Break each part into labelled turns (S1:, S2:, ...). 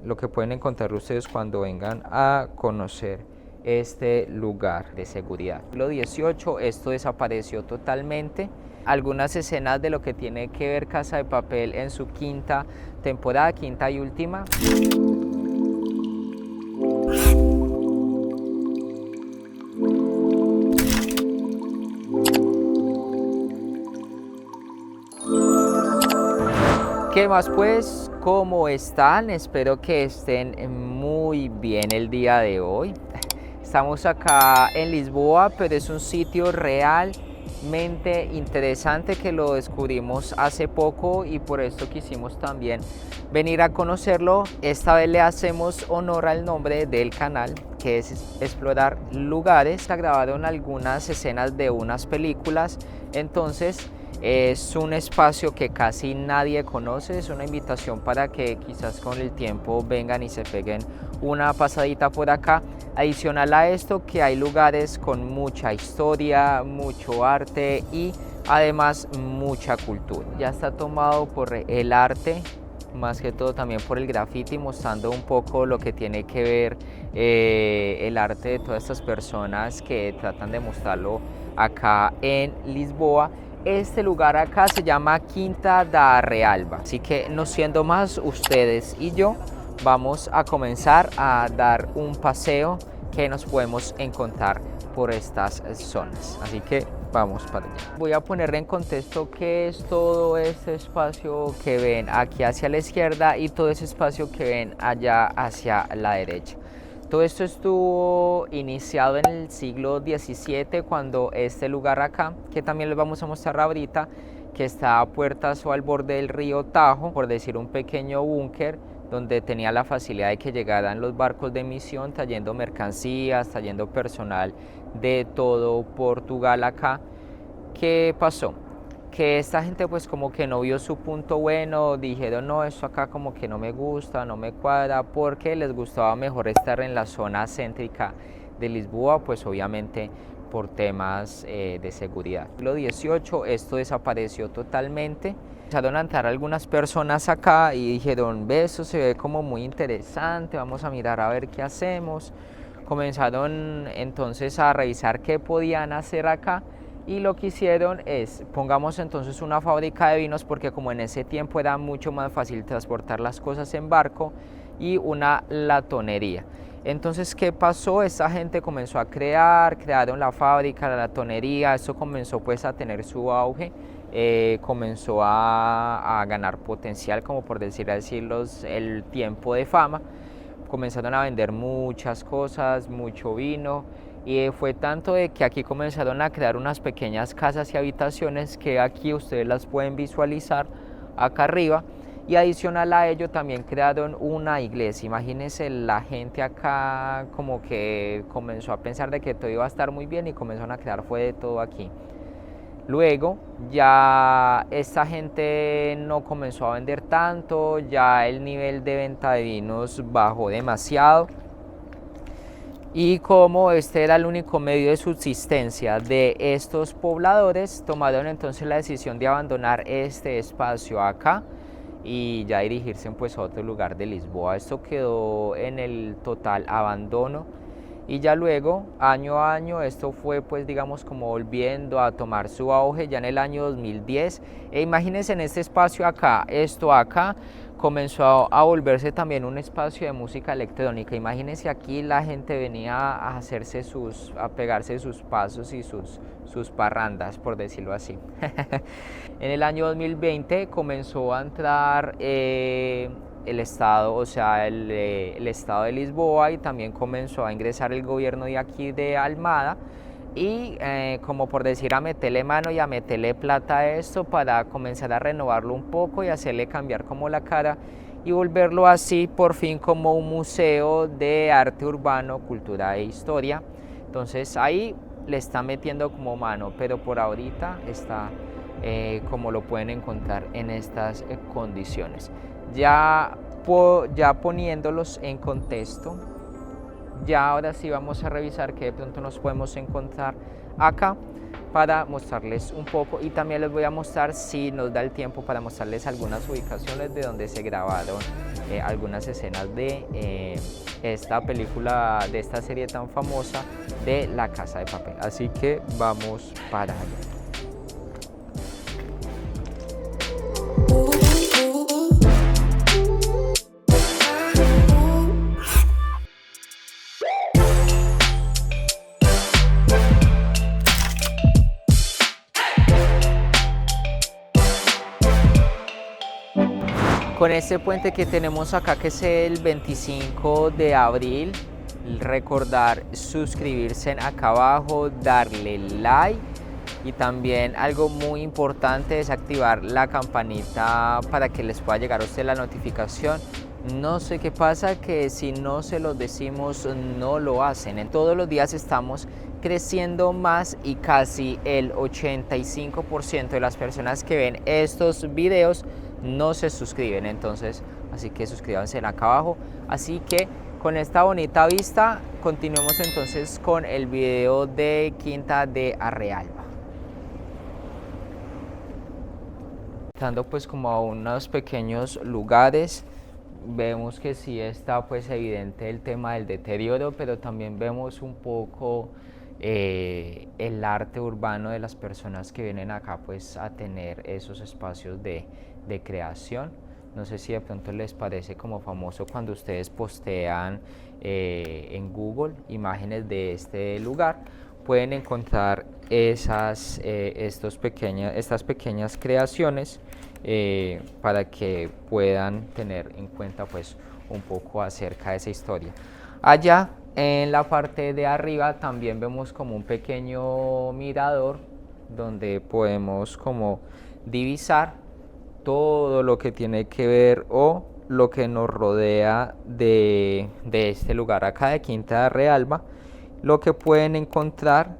S1: lo que pueden encontrar ustedes cuando vengan a conocer este lugar de seguridad. En el siglo XVIII esto desapareció totalmente. Algunas escenas de lo que tiene que ver Casa de Papel en su quinta temporada, quinta y última. ¿Qué más pues? ¿Cómo están? Espero que estén muy bien el día de hoy. Estamos acá en Lisboa, pero es un sitio realmente interesante que lo descubrimos hace poco y por esto quisimos también venir a conocerlo. Esta vez le hacemos honor al nombre del canal, que es Explorar Lugares. Se grabaron algunas escenas de unas películas, entonces es un espacio que casi nadie conoce. Es una invitación para que quizás con el tiempo vengan y se peguen una pasadita por acá. Adicional a esto, que hay lugares con mucha historia, mucho arte y además mucha cultura. Ya está tomado por el arte, más que todo también por el graffiti, mostrando un poco lo que tiene que ver el arte de todas estas personas que tratan de mostrarlo acá en Lisboa. Este lugar acá se llama Quinta da Realba, así que no siendo más, ustedes y yo vamos a comenzar a dar un paseo que nos podemos encontrar por estas zonas, así que vamos para allá. Voy a poner en contexto qué es todo este espacio que ven aquí hacia la izquierda y todo ese espacio que ven allá hacia la derecha. Todo esto estuvo iniciado en el siglo XVII, cuando este lugar acá, que también les vamos a mostrar ahorita, que está a puertas o al borde del río Tajo, por decir un pequeño búnker, donde tenía la facilidad de que llegaran los barcos de misión trayendo mercancías, trayendo personal de todo Portugal acá. ¿Qué pasó? Que esta gente pues como que no vio su punto bueno, dijeron no, esto acá como que no me gusta, no me cuadra, porque les gustaba mejor estar en la zona céntrica de Lisboa, pues obviamente por temas de seguridad. En el siglo XVIII esto desapareció totalmente. Empezaron a entrar algunas personas acá y dijeron, ve, esto se ve como muy interesante, vamos a mirar a ver qué hacemos. Comenzaron entonces a revisar qué podían hacer acá. Y lo que hicieron es, pongamos entonces una fábrica de vinos, porque como en ese tiempo era mucho más fácil transportar las cosas en barco, y una latonería. Entonces, ¿qué pasó? Esta gente comenzó a crearon la fábrica, la latonería, esto comenzó pues a tener su auge, comenzó a ganar potencial, como por decir así, el tiempo de fama. Comenzaron a vender muchas cosas, mucho vino, y fue tanto de que aquí comenzaron a crear unas pequeñas casas y habitaciones que aquí ustedes las pueden visualizar acá arriba, y adicional a ello también crearon una iglesia. Imagínense, la gente acá como que comenzó a pensar de que todo iba a estar muy bien y comenzaron a crear fue de todo aquí. Luego ya esta gente no comenzó a vender tanto, ya el nivel de venta de vinos bajó demasiado, y como este era el único medio de subsistencia de estos pobladores, tomaron entonces la decisión de abandonar este espacio acá y ya dirigirse pues a otro lugar de Lisboa. Esto quedó en el total abandono, y ya luego, año a año, esto fue pues digamos como volviendo a tomar su auge ya en el año 2010. Imagínense, en este espacio acá, esto acá comenzó a volverse también un espacio de música electrónica. Imagínense, aquí la gente venía a hacerse a pegarse sus pasos y sus parrandas, por decirlo así. En el año 2020 comenzó a entrar el Estado, o sea, el Estado de Lisboa, y también comenzó a ingresar el gobierno de aquí de Almada, y como por decir, a meterle mano y a meterle plata a esto para comenzar a renovarlo un poco y hacerle cambiar como la cara y volverlo así por fin como un museo de arte urbano, cultura e historia. Entonces ahí le está metiendo como mano, pero por ahorita está como lo pueden encontrar en estas condiciones. Ya poniéndolos en contexto, ya ahora sí vamos a revisar qué de pronto nos podemos encontrar acá para mostrarles un poco, y también les voy a mostrar, si nos da el tiempo, para mostrarles algunas ubicaciones de donde se grabaron algunas escenas de esta película, de esta serie tan famosa de La Casa de Papel. Así que vamos para allá. Con este puente que tenemos acá, que es el 25 de abril, recordar suscribirse acá abajo, darle like, y también algo muy importante es activar la campanita para que les pueda llegar a usted la notificación. No sé qué pasa, que si no se los decimos no lo hacen. En todos los días estamos creciendo más y casi el 85% de las personas que ven estos videos no se suscriben. Entonces, así que suscríbanse acá abajo. Así que con esta bonita vista, continuemos entonces con el video de Quinta de Arrealba. Entrando pues como a unos pequeños lugares, vemos que sí está pues evidente el tema del deterioro, pero también vemos un poco el arte urbano de las personas que vienen acá pues a tener esos espacios de creación. No sé si de pronto les parece como famoso cuando ustedes postean en Google imágenes de este lugar, pueden encontrar estas pequeñas creaciones para que puedan tener en cuenta pues un poco acerca de esa historia. Allá en la parte de arriba también vemos como un pequeño mirador donde podemos como divisar todo lo que tiene que ver o lo que nos rodea de este lugar acá de Quinta de Arrealba, lo que pueden encontrar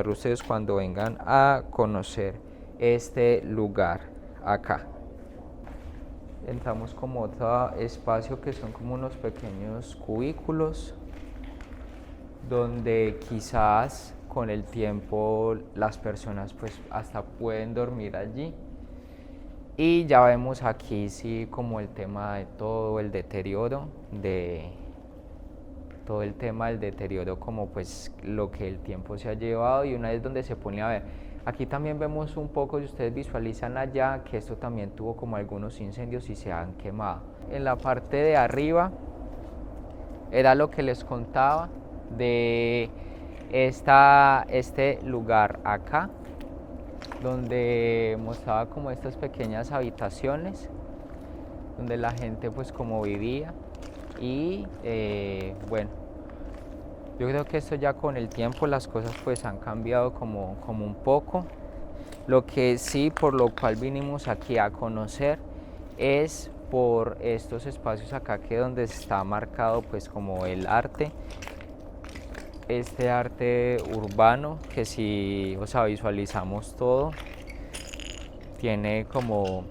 S1: ustedes cuando vengan a conocer este lugar acá. Entramos como otro espacio que son como unos pequeños cubículos donde quizás con el tiempo las personas pues hasta pueden dormir allí. Y ya vemos aquí sí como el tema de todo el deterioro, como pues lo que el tiempo se ha llevado, y una vez donde se pone a ver. Aquí también vemos un poco, si ustedes visualizan allá, que esto también tuvo como algunos incendios y se han quemado. En la parte de arriba era lo que les contaba de este lugar acá, donde mostraba como estas pequeñas habitaciones donde la gente pues como vivía. Y bueno, yo creo que esto ya con el tiempo las cosas pues han cambiado como un poco. Lo que sí, por lo cual vinimos aquí a conocer, es por estos espacios acá, que donde está marcado pues como el arte, este arte urbano, que si visualizamos todo, tiene como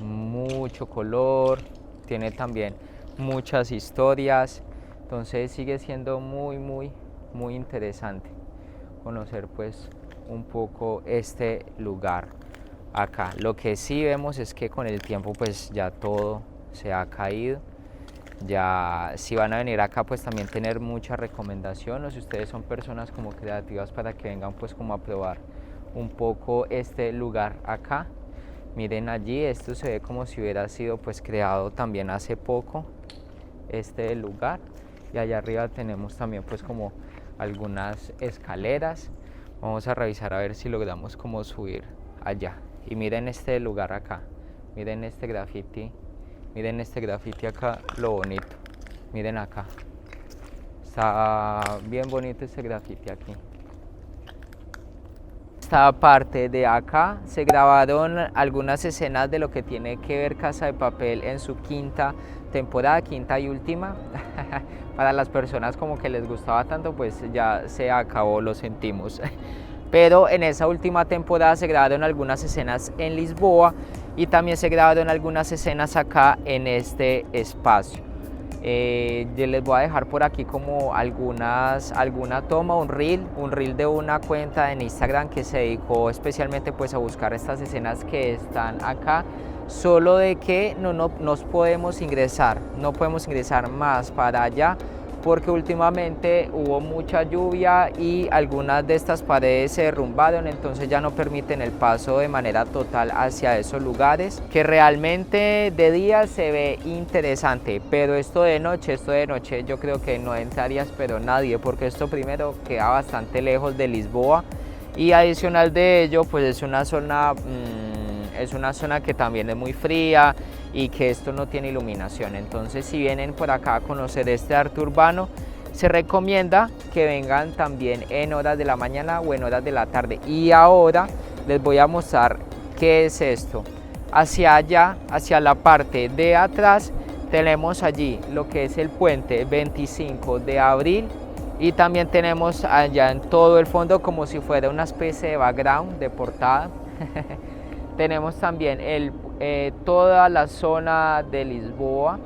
S1: mucho color, tiene también muchas historias. Entonces sigue siendo muy interesante conocer pues un poco este lugar acá. Lo que sí vemos es que con el tiempo pues ya todo se ha caído. Ya si van a venir acá pues también tener mucha recomendación, o si ustedes son personas como creativas, para que vengan pues como a probar un poco este lugar acá. Miren allí, esto se ve como si hubiera sido pues creado también hace poco este lugar. Y allá arriba tenemos también pues como algunas escaleras. Vamos a revisar a ver si logramos como subir allá. Y miren este lugar acá, miren este graffiti acá, lo bonito. Miren acá, está bien bonito este graffiti aquí. Esta parte de acá se grabaron algunas escenas de lo que tiene que ver Casa de Papel en su quinta temporada, quinta y última. Para las personas como que les gustaba tanto, pues ya se acabó, lo sentimos. Pero en esa última temporada se grabaron algunas escenas en Lisboa, y también se grabaron algunas escenas acá en este espacio. Yo les voy a dejar por aquí como alguna toma, un reel de una cuenta en Instagram que se dedicó especialmente pues a buscar estas escenas que están acá, solo de que no nos podemos ingresar, no podemos ingresar más para allá porque últimamente hubo mucha lluvia y algunas de estas paredes se derrumbaron, entonces ya no permiten el paso de manera total hacia esos lugares, que realmente de día se ve interesante, pero esto de noche yo creo que no entrarías pero nadie, porque esto primero queda bastante lejos de Lisboa y adicional de ello pues es una zona que también es muy fría y que esto no tiene iluminación. Entonces si vienen por acá a conocer este arte urbano, se recomienda que vengan también en horas de la mañana o en horas de la tarde. Y ahora les voy a mostrar qué es esto. Hacia allá, hacia la parte de atrás, tenemos allí lo que es el puente 25 de abril y también tenemos allá en todo el fondo como si fuera una especie de background, de portada. Tenemos también toda la zona de Lisboa,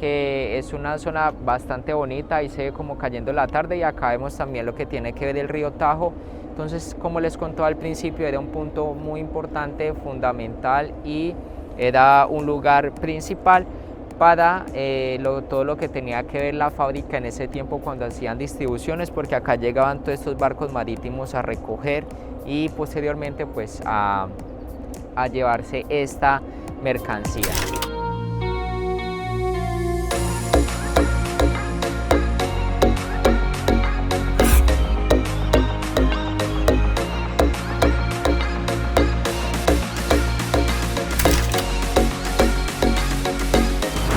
S1: que es una zona bastante bonita, ahí se ve como cayendo la tarde, y acá vemos también lo que tiene que ver el río Tajo. Entonces, como les contaba al principio, era un punto muy importante, fundamental, y era un lugar principal para todo lo que tenía que ver la fábrica en ese tiempo cuando hacían distribuciones, porque acá llegaban todos estos barcos marítimos a recoger y posteriormente pues a llevarse esta mercancía.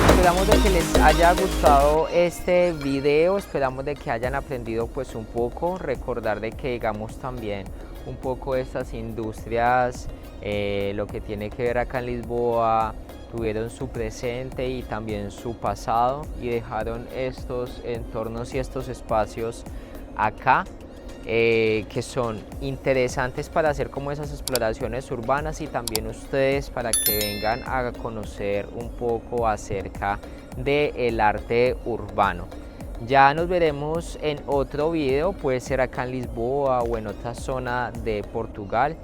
S1: Esperamos de que les haya gustado este video, esperamos de que hayan aprendido pues un poco, recordar de que digamos también un poco estas industrias, lo que tiene que ver acá en Lisboa, tuvieron su presente y también su pasado y dejaron estos entornos y estos espacios acá, que son interesantes para hacer como esas exploraciones urbanas, y también ustedes para que vengan a conocer un poco acerca del arte urbano. Ya nos veremos en otro video, puede ser acá en Lisboa o en otra zona de Portugal.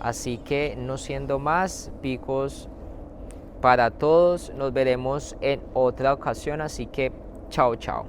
S1: Así que no siendo más, picos para todos, nos veremos en otra ocasión, así que chao chao.